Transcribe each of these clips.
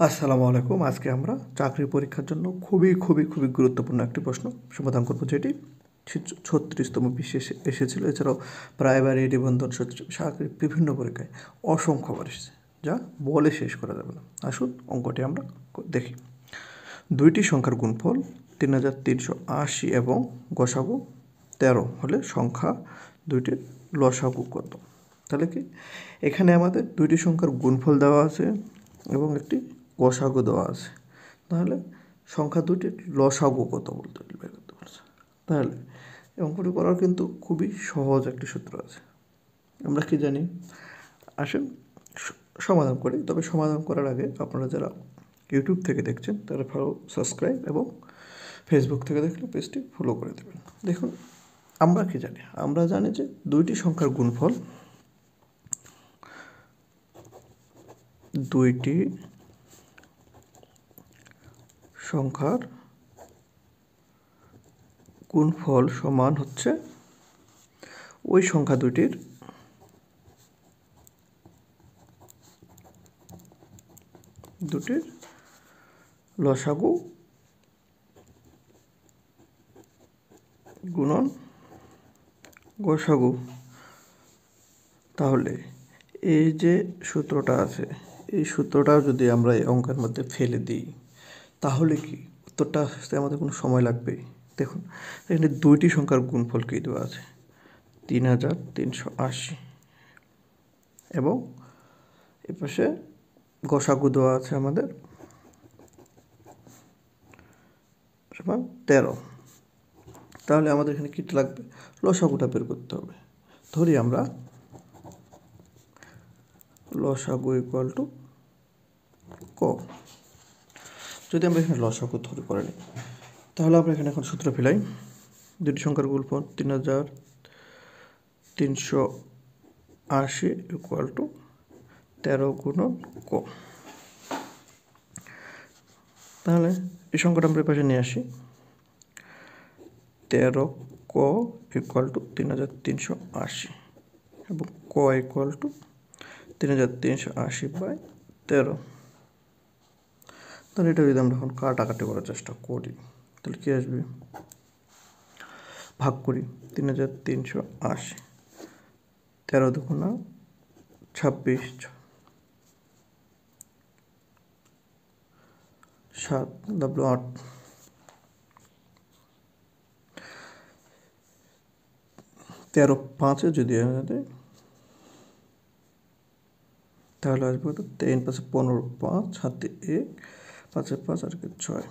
আসসালামু আলাইকুম। আজকে আমরা চাকরি পরীক্ষার জন্য খুবই গুরুত্বপূর্ণ একটি প্রশ্ন সমাধান করব, যেটি 36তম বিশ্বে এসেছিল। এছাড়াও প্রাইমারি নিবন্ধন চাকরির বিভিন্ন পরীক্ষায় অসংখ্যবার এসেছে, যা বলে শেষ করা যাবে না। আসুন অঙ্কটি আমরা দেখি। দুইটি সংখ্যার গুণফল 3380 এবং গসাগু 13 হলে সংখ্যা দুইটির লসাগু কত? তাহলে কি এখানে আমাদের দুইটি সংখ্যার গুণফল দেওয়া আছে এবং একটি গসাগু দেওয়া আছে। তাহলে সংখ্যা দুটির লসাগু কত বলতে বের করতে পারছে। তাহলে অঙ্কটি করার কিন্তু খুবই সহজ একটি সূত্র আছে। আমরা কি জানি, আসেন সমাধান করি। তবে সমাধান করার আগে আপনারা যারা ইউটিউব থেকে দেখছেন তারা সাবস্ক্রাইব এবং ফেসবুক থেকে দেখলে পেজটি ফলো করে দেবেন। দেখুন, আমরা কি জানি, আমরা জানি যে দুইটি সংখ্যার গুণফল, দুইটি সংখ্যার গুণফল সমান হচ্ছে ওই সংখ্যা দুটির লসাগু গুণন গসাগু। তাহলে এই যে সূত্রটা আছে, এই সূত্রটা যদি আমরা এই অঙ্কের মধ্যে ফেলে দিই তাহলে কি উত্তরটা আসতে আমাদের কোনো সময় লাগবে? দেখুন, এখানে দুইটি সংখ্যার গুণফল কী দেওয়া আছে, 3380 এবং এপাশে গসাগু দেওয়া আছে আমাদের 13। তাহলে আমাদের এখানে কী লাগবে, লসাগুটা বের করতে হবে। ধরি আমরা লসাগু ইকুয়াল টু ক। যদি আমরা এখানে লসাগু ধরে করে নিই তাহলে আমরা এখানে এখন সূত্র ফেলাই। দুটি সংখ্যার গুণফল 3380 ইকুয়াল টু 13 গুণন ক। তাহলে এই সংখ্যাটা আমরা পাশে নিয়ে আসি। 13 ক ইকুয়াল টু 3380 এবং ক ইকুয়াল টু 3380/13। তাহলে এটা যদি আমরা এখন কাটাকাটি করার চেষ্টা করি তাহলে কী আসবে, ভাগ করি 3380, 13 দুগুণা 26, 7 8, 13 5 যদি আমাদের তাহলে আসবে কত, 3 5 15, 5 হাতে 1, 5 5 আর 6।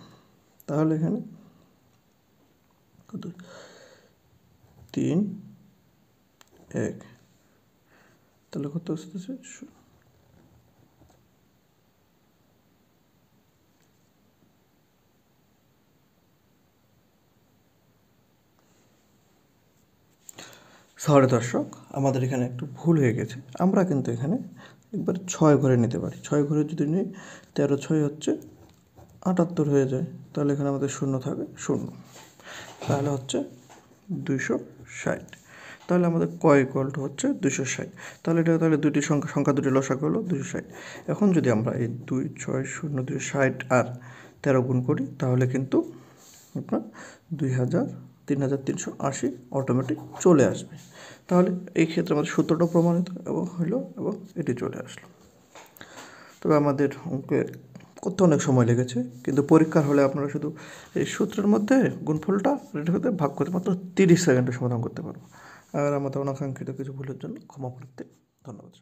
তাহলে এখানে কত, 3 1, তাহলে কত আসতেছে, সরি দর্শক, আমাদের এখানে একটু ভুল হয়ে গেছে। আমরা কিন্তু এখানে একবার 6 ঘরে নিতে পারি। 6 ঘরে যদি নিই 13 6 হচ্ছে 78 হয়ে যায়। তাহলে এখানে আমাদের শূন্য থাকে, 0। তাহলে হচ্ছে 260। তাহলে আমাদের ক ইকুয়াল টু হচ্ছে 260। তাহলে দুটি সংখ্যা দুটি লসাগু হলো 260। এখন যদি আমরা এই 2 6 0 260 আর 13 গুণ করি তাহলে কিন্তু আপনার 3380 অটোমেটিক চলে আসবে। তাহলে এই ক্ষেত্রে আমাদের সূত্রটা প্রমাণিত এবং এটি চলে আসলো। তবে আমাদের অঙ্কে করতে অনেক সময় লেগেছে, কিন্তু পরীক্ষার হলে আপনারা শুধু এই সূত্রের মধ্যে গুণফলটা রেডি হতে ভাগ করতে মাত্র 30 সেকেন্ডে সমাধান করতে পারবো। আর আমাদের অনাকাঙ্ক্ষিত কিছু ভুলের জন্য ক্ষমা করতে ধন্যবাদ।